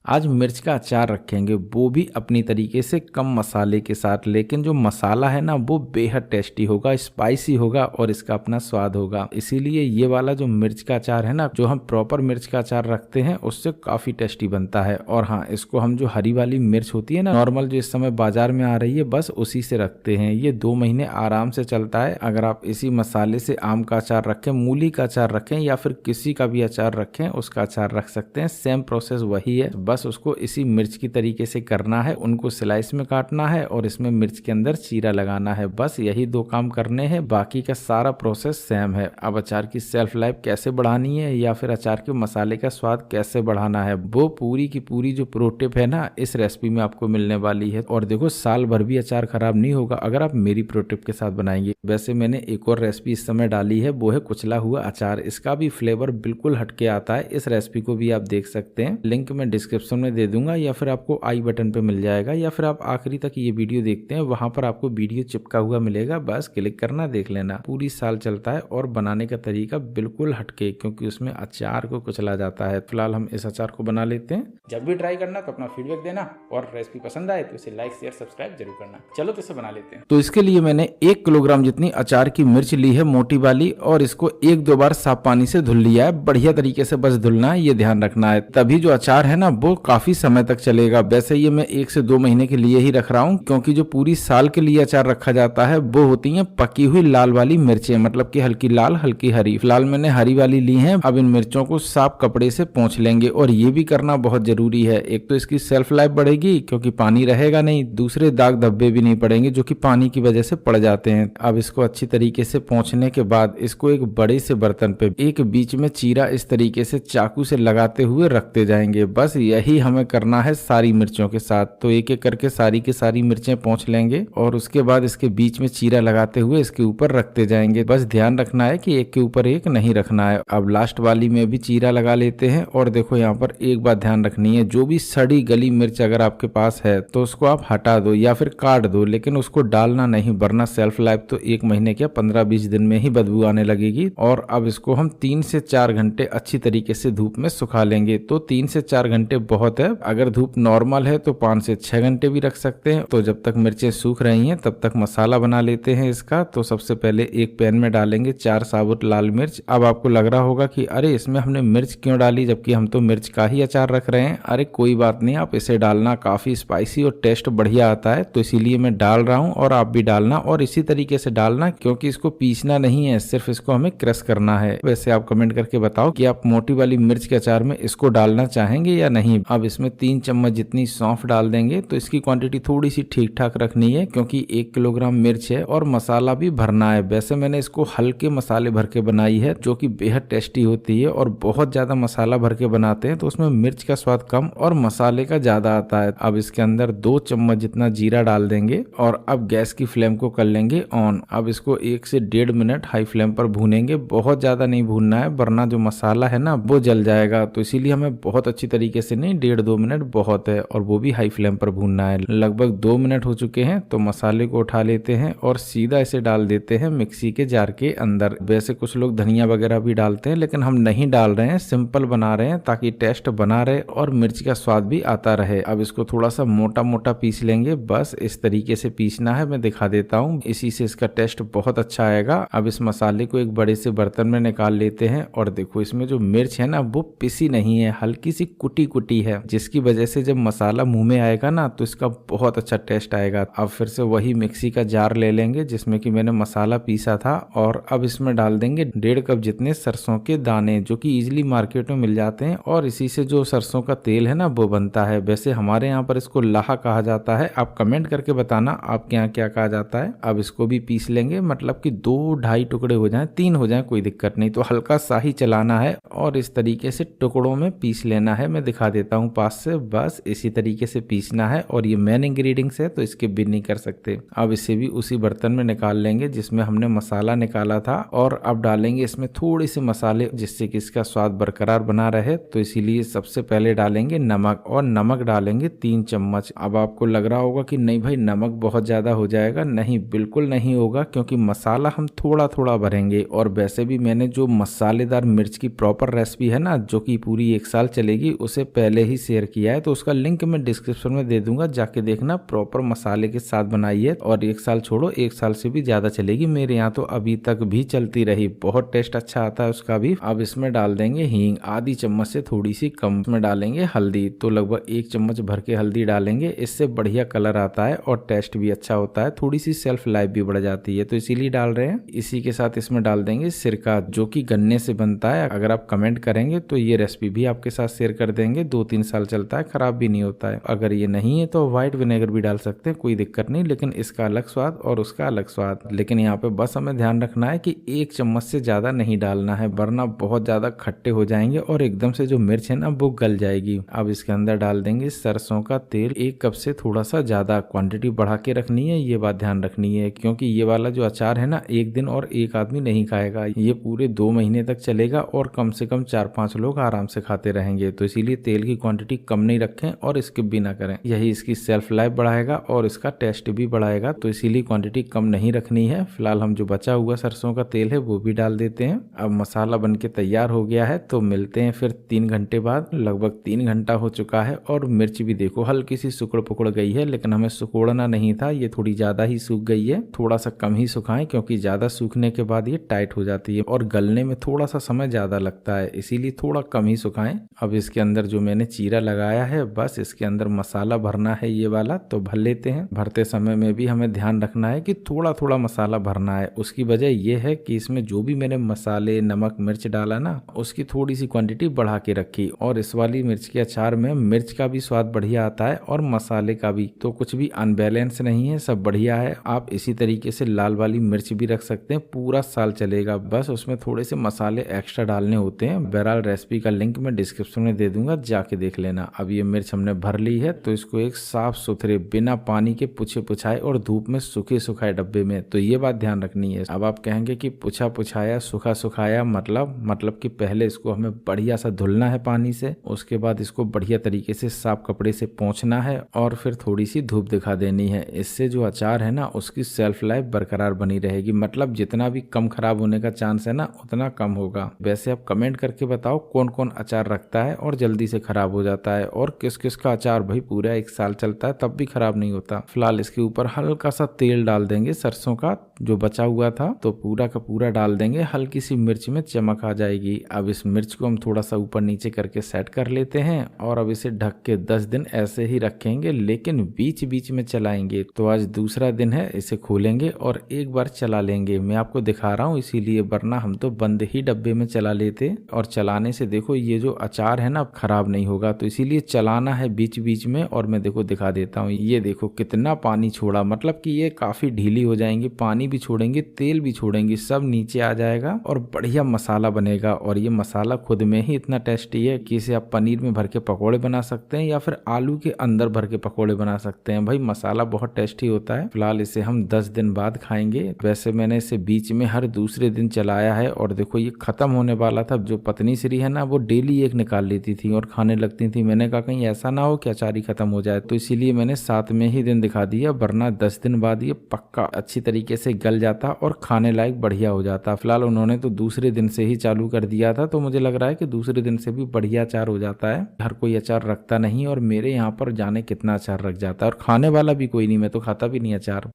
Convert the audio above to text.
आज मिर्च का अचार रखेंगे, वो भी अपनी तरीके से कम मसाले के साथ, लेकिन जो मसाला है ना वो बेहद टेस्टी होगा, स्पाइसी होगा और इसका अपना स्वाद होगा। इसीलिए ये वाला जो मिर्च का अचार है ना, जो हम प्रॉपर मिर्च का अचार रखते हैं उससे काफी टेस्टी बनता है। और हाँ, इसको हम जो हरी वाली मिर्च होती है ना नॉर्मल, जो इस समय बाजार में आ रही है, बस उसी से रखते हैं। ये 2 महीने आराम से चलता है। अगर आप इसी मसाले से आम का अचार रखें, मूली का अचार रखें या फिर किसी का भी अचार रखें, उसका अचार रख सकते हैं। सेम प्रोसेस वही है, बस उसको इसी मिर्च की तरीके से करना है। उनको स्लाइस में काटना है और इसमें मिर्च के अंदर चीरा लगाना है। बस यही 2 काम करने हैं, बाकी का सारा प्रोसेस सेम है। अब अचार की सेल्फ लाइफ कैसे बढ़ानी है या फिर अचार के मसाले का स्वाद कैसे बढ़ाना है, वो पूरी की पूरी जो प्रो टिप है ना इस रेसिपी में आपको मिलने वाली है। और देखो, साल भर भी अचार खराब नहीं होगा अगर आप मेरी प्रो टिप के साथ बनाएंगे। वैसे मैंने एक और रेसिपी इस समय डाली है, वो है कुचला हुआ अचार। इसका भी फ्लेवर बिल्कुल हटके आता है। इस रेसिपी को भी आप देख सकते हैं, लिंक मैं डिस्क्रिप्शन में दे दूंगा या फिर आपको आई बटन पे मिल जाएगा, या फिर आप आखिरी तक ये वीडियो देखते हैं, वहां पर आपको वीडियो चिपका हुआ मिलेगा, बस क्लिक करना, देख लेना। पूरी साल चलता है और बनाने का तरीका बिल्कुल हटके, क्योंकि उसमें अचार को कुचला जाता है। फिलहाल हम इस अचार को बना लेते हैं। जब भी ट्राई करना तो अपना फीडबैक देना, और रेसिपी पसंद आए तो इसे लाइक शेयर सब्सक्राइब जरूर करना। चलो तो इसे बना लेते हैं। तो इसके लिए मैंने 1 किलोग्राम जितनी अचार की मिर्च ली है, मोटी वाली, और इसको 1-2 बार साफ पानी से धुल लिया है। बढ़िया तरीके से बस धुलना है, ये ध्यान रखना है, तभी जो अचार है ना वो काफी समय तक चलेगा। वैसे ये मैं 1 से 2 महीने के लिए ही रख रहा हूँ, क्योंकि जो पूरी साल के लिए अचार रखा जाता है वो होती है पकी हुई लाल वाली मिर्चें, मतलब कि हल्की लाल हल्की हरी। फिलहाल मैंने हरी वाली ली है। अब इन मिर्चों को साफ कपड़े से पोंछ लेंगे, और ये भी करना बहुत जरूरी है। एक तो इसकी सेल्फ लाइफ बढ़ेगी क्योंकि पानी रहेगा नहीं, दूसरे दाग धब्बे भी नहीं पड़ेंगे जो कि पानी की वजह से पड़ जाते हैं। अब इसको अच्छी तरीके से पोंछने के बाद इसको एक बड़े से बर्तन पे एक बीच में चीरा इस तरीके से चाकू से लगाते हुए रखते जाएंगे। बस यही हमें करना है सारी मिर्चों के साथ। तो एक एक करके सारी की सारी मिर्चें पोंछ लेंगे और उसके बाद इसके बीच में चीरा लगाते हुए इसके ऊपर रखते जाएंगे। बस ध्यान रखना है कि एक के ऊपर एक नहीं रखना है। अब लास्ट वाली में भी चीरा लगा लेते हैं। और देखो, यहाँ पर एक बात ध्यान रखनी है, जो भी सड़ी गली मिर्च अगर आपके पास है तो उसको आप हटा दो या फिर काट दो, लेकिन उसको डालना नहीं, वरना सेल्फ लाइफ तो 1 महीने क्या 15-20 दिन में ही बदबू आने लगेगी। और अब इसको हम 3 से 4 घंटे अच्छी तरीके से धूप में सुखा लेंगे। तो 3 से 4 घंटे बहुत है। अगर धूप नॉर्मल है तो 5 से 6 घंटे भी रख सकते हैं। तो जब तक मिर्चें सूख रही हैं तब तक मसाला बना लेते हैं इसका। तो सबसे पहले एक पैन में डालेंगे 4 साबुत लाल मिर्च। अब आपको लग रहा होगा कि अरे इसमें हमने मिर्च क्यों डाली, जबकि हम तो मिर्च का ही अचार रख रहे हैं। अरे कोई बात नहीं, आप इसे डालना, काफी स्पाइसी और टेस्ट बढ़िया आता है, तो इसीलिए मैं डाल रहा हूँ। और आप भी डालना, और इसी तरीके से डालना, क्योंकि इसको पीसना नहीं है, सिर्फ इसको हमें क्रश करना है। वैसे आप कमेंट करके बताओ कि आप मोटी वाली मिर्च के अचार में इसको डालना चाहेंगे या नहीं। अब इसमें 3 चम्मच जितनी सौंफ डाल देंगे। तो इसकी क्वांटिटी थोड़ी सी ठीक ठाक रखनी है, क्योंकि 1 किलोग्राम मिर्च है और मसाला भी भरना है। वैसे मैंने इसको हल्के मसाले भर के बनाई है, जो कि बेहद टेस्टी होती है। और बहुत ज्यादा मसाला भर के बनाते हैं तो उसमें मिर्च का स्वाद कम और मसाले का ज्यादा आता है। अब इसके अंदर 2 चम्मच जितना जीरा डाल देंगे, और अब गैस की फ्लेम को कर लेंगे ऑन। अब इसको 1 से 1.5 मिनट हाई फ्लेम पर भूनेंगे। बहुत ज्यादा नहीं भूनना है, वरना जो मसाला है ना वो जल जाएगा। तो इसीलिए हमें बहुत अच्छी तरीके से नहीं, 1.5-2 मिनट बहुत है, और वो भी हाई फ्लेम पर भूनना है। लगभग 2 मिनट हो चुके हैं। तो मसाले को उठा लेते हैं और सीधा इसे डाल देते हैं मिक्सी के जार के अंदर। वैसे कुछ लोग धनिया वगैरह भी डालते हैं, लेकिन हम नहीं डाल रहे हैं, सिंपल बना रहे हैं ताकि टेस्ट बना रहे और मिर्च का स्वाद भी आता रहे। अब इसको थोड़ा सा मोटा मोटा पीस लेंगे, बस इस तरीके से पीसना है। मैं दिखा देता हूँ, इसी से इसका टेस्ट बहुत अच्छा आएगा। अब इस मसाले को एक बड़े से बर्तन में निकाल लेते हैं। और देखो, इसमें जो मिर्च है ना वो पिसी नहीं है, हल्की सी कुटी कुटी है, जिसकी वजह से जब मसाला मुंह में आएगा ना तो इसका बहुत अच्छा टेस्ट आएगा। अब फिर से वही मिक्सी का जार ले लेंगे जिसमें कि मैंने मसाला पीसा था, और अब इसमें डाल देंगे 1.5 कप जितने सरसों के दाने, जो कि इजीली मार्केट में मिल जाते हैं। और इसी से जो सरसों का तेल है ना वो बनता है। वैसे हमारे यहाँ पर इसको लाहा कहा जाता है। आप कमेंट करके बताना आपके यहाँ क्या कहा जाता है। अब इसको भी पीस लेंगे, मतलब कि 2-2.5 टुकड़े हो जाएं, 3 हो जाएं, कोई दिक्कत नहीं। तो हल्का सा ही चलाना है और इस तरीके से टुकड़ों में पीस लेना है। मैं दिखा देता हूँ पास से, बस इसी तरीके से पीसना है। और ये मेन इंग्रेडिएंट्स है तो इसके भी नहीं कर सकते। अब इसे भी उसी बर्तन में निकाल लेंगे जिसमें हमने मसाला निकाला था, और अब डालेंगे इसमें थोड़े से मसाले जिससे कि इसका स्वाद बरकरार बना रहे। तो इसीलिए सबसे पहले डालेंगे नमक, और नमक डालेंगे 3 चम्मच। अब आपको लग रहा होगा कि नहीं भाई नमक बहुत ज्यादा हो जाएगा, नहीं बिल्कुल नहीं होगा, क्योंकि मसाला हम थोड़ा थोड़ा भरेंगे। और वैसे भी मैंने जो मसालेदार मिर्च की प्रॉपर रेसिपी है ना, जो कि पूरी 1 साल चलेगी, उसे पहले पहले ही शेयर किया है, तो उसका लिंक मैं डिस्क्रिप्शन में दे दूंगा, जाके देखना। प्रॉपर मसाले के साथ बनाई है और 1 साल छोड़ो, 1 साल से भी ज्यादा चलेगी। मेरे यहाँ तो अभी तक भी चलती रही, बहुत टेस्ट अच्छा आता है उसका भी। अब इसमें डाल देंगे हींग, आधी चम्मच से थोड़ी सी कम में डालेंगे हल्दी, तो लगभग 1 चम्मच भर के हल्दी डालेंगे। इससे बढ़िया कलर आता है और टेस्ट भी अच्छा होता है, थोड़ी सी सेल्फ लाइफ भी बढ़ जाती है, तो इसीलिए डाल रहे हैं। इसी के साथ इसमें डाल देंगे सिरका, जो कि गन्ने से बनता है। अगर आप कमेंट करेंगे तो ये रेसिपी भी आपके साथ शेयर कर देंगे, 2-3 साल चलता है, खराब भी नहीं होता है। अगर ये नहीं है तो व्हाइट विनेगर भी डाल सकते हैं, कोई दिक्कत नहीं, लेकिन इसका अलग स्वाद और उसका अलग स्वाद। लेकिन यहाँ पे बस हमें ध्यान रखना है कि 1 चम्मच से ज्यादा नहीं डालना है, वरना बहुत ज्यादा खट्टे हो जाएंगे और एकदम से जो मिर्च है ना वो गल जाएगी। अब इसके अंदर डाल देंगे सरसों का तेल, 1 कप से थोड़ा सा ज्यादा, क्वांटिटी बढ़ा के रखनी है, ये बात ध्यान रखनी है, क्योंकि ये वाला जो अचार है ना 1 दिन और 1 आदमी नहीं खाएगा, ये पूरे 2 महीने तक चलेगा और कम से कम 4-5 लोग आराम से खाते रहेंगे। तो इसीलिए तेल की क्वांटिटी कम नहीं रखें और स्किप भी ना करें, यही इसकी सेल्फ लाइफ बढ़ाएगा और इसका टेस्ट भी बढ़ाएगा, तो इसीलिए क्वांटिटी कम नहीं रखनी है। फिलहाल हम जो बचा हुआ सरसों का तेल है वो भी डाल देते हैं। अब मसाला बन के तैयार हो गया है, तो मिलते हैं फिर 3 घंटे बाद। लगभग 3 घंटा हो चुका है और मिर्च भी देखो हल्की सी सुकड़ पुकड़ गई है, लेकिन हमें सुकोड़ना नहीं था, ये थोड़ी ज्यादा ही सूख गई है। थोड़ा सा कम ही सुखाएं, क्योंकि ज्यादा सूखने के बाद ये टाइट हो जाती है और गलने में थोड़ा सा समय ज्यादा लगता है, इसीलिए थोड़ा कम ही सुखाएं। अब इसके अंदर जो मैंने चीरा लगाया है, बस इसके अंदर मसाला भरना है ये वाला, तो भर लेते हैं। भरते समय में भी हमें ध्यान रखना है कि थोड़ा थोड़ा मसाला भरना है। उसकी वजह यह है कि इसमें जो भी मैंने मसाले, नमक, मिर्च डाला ना, उसकी थोड़ी सी क्वांटिटी बढ़ा के रखी, और इस वाली मिर्च के अचार में मिर्च का भी स्वाद बढ़िया आता है और मसाले का भी, तो कुछ भी अनबैलेंस नहीं है, सब बढ़िया है। आप इसी तरीके से लाल वाली मिर्च भी रख सकते हैं, पूरा साल चलेगा, बस उसमें थोड़े से मसाले एक्स्ट्रा डालने होते हैं। बहरहाल रेसिपी का लिंक मैं डिस्क्रिप्शन में दे दूंगा, जाके देख लेना। अब ये मिर्च हमने भर ली है, तो इसको एक साफ सुथरे बिना पानी के पुछे पुछाए और धूप में सूखे सुखाए डब्बे में, तो ये बात ध्यान रखनी है। अब आप कहेंगे कि पुछा पुछाया सूखा सुखाया मतलब कि पहले इसको हमें बढ़िया सा धुलना है पानी से, उसके बाद इसको बढ़िया तरीके से साफ कपड़े से पोंछना है और फिर थोड़ी सी धूप दिखा देनी है। इससे जो अचार है ना उसकी सेल्फ लाइफ बरकरार बनी रहेगी, मतलब जितना भी कम खराब होने का चांस है ना उतना कम होगा। वैसे आप कमेंट करके बताओ कौन कौन अचार रखता है और जल्दी से खराब हो जाता है, और किस किस का अचार भाई पूरा 1 साल चलता है तब भी खराब नहीं होता। फिलहाल इसके ऊपर हल्का सा तेल डाल देंगे सरसों का जो बचा हुआ था, तो पूरा का पूरा डाल देंगे, हल्की सी मिर्च में चमक आ जाएगी। अब इस मिर्च को हम थोड़ा सा ऊपर नीचे करके सेट कर लेते हैं और अब इसे ढक के 10 दिन ऐसे ही रखेंगे, लेकिन बीच बीच में चलाएंगे। तो आज दूसरा दिन है, इसे खोलेंगे और एक बार चला लेंगे। मैं आपको दिखा रहा हूँ इसीलिए, वरना हम तो बंद ही डब्बे में चला लेते, और चलाने से देखो ये जो अचार है ना खराब नहीं होगा, तो इसीलिए चलाना है बीच बीच में। और मैं देखो दिखा देता हूँ, ये देखो कितना पानी छोड़ा, मतलब कि ये काफी ढीली हो जाएंगी, पानी भी छोड़ेंगे, तेल भी छोड़ेंगे, सब नीचे आ जाएगा और बढ़िया मसाला बनेगा। और ये मसाला खुद में ही इतना टेस्टी है कि इसे आप पनीर में भर के पकौड़े बना सकते हैं या फिर आलू के अंदर भर के पकौड़े बना सकते हैं। भाई मसाला बहुत टेस्टी होता है। फिलहाल इसे हम 10 दिन बाद खाएंगे। वैसे मैंने इसे बीच में हर दूसरे दिन चलाया है और देखो ये खत्म होने वाला था। जो पत्नी श्री है ना वो डेली एक निकाल लेती थी और खाने लगती थी। मैंने कहा कहीं ऐसा ना हो कि अचार ही खत्म हो जाए, तो इसीलिए मैंने 7वें ही दिन दिखा दिया, वरना 10 दिन बाद ये पक्का अच्छी तरीके से गल जाता और खाने लायक बढ़िया हो जाता। फिलहाल उन्होंने तो दूसरे दिन से ही चालू कर दिया था, तो मुझे लग रहा है कि दूसरे दिन से भी बढ़िया अचार हो जाता है। हर कोई अचार रखता नहीं और मेरे यहाँ पर जाने कितना अचार रख जाता है, और खाने वाला भी कोई नहीं, मैं तो खाता भी नहीं अचार।